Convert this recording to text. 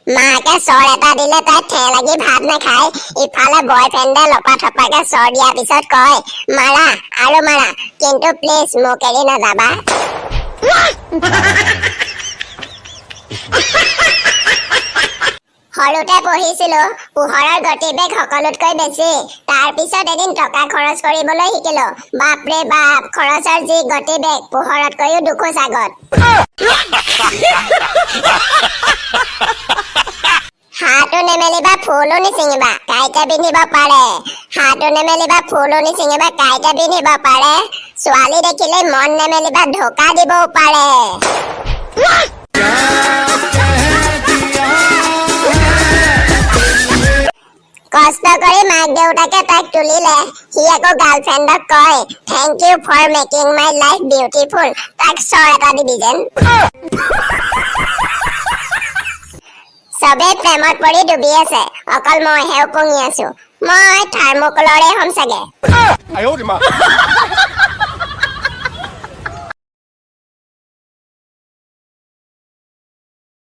মাকে চৰ এটা দিলে তাই ঠেহ লাগি ভাত নাখায় ইফালে বয়ফ্ৰেণ্ডে লপা থপাকে চৰ দিয়াৰ পিছত কয় মাৰা আৰু মাৰা কিন্তু প্লিজ মোক এৰি নাযাবা সৰুতে পঢ়িছিলো পোহৰৰ গতিবেগ সকলোতকৈ বেছি তাৰ পিছত এদিন টকা খৰচ কৰিবলৈ শিকিলো বাপৰে বাপ খৰচৰ যি গতিবেগ পোহৰতকৈও দুখোজ আগত হাতো নেমেলিবা ফুলো নিচিঙিবা কাইতে পিন্ধিব পাৰে হাতো নেমেলিবা ফুলো নিচিঙিবা কাইতে পিন্ধিব পাৰে ছোৱালী দেখিলে মন নেমেলিবা ধোকা দিবও পাৰে কষ্ট কৰি মাক দেউতাকে তাইক তুলিলে সি আকৌ গাৰ্লফ্ৰেণ্ডক কয় thank you for making my life beautiful তাক চৰ এটা দিবি যেন চবে প্ৰেমত পৰি ডুবি আছে অকল মইহে উপঙি আছো মই থাৰ্মোকলৰে হ'ম চাগে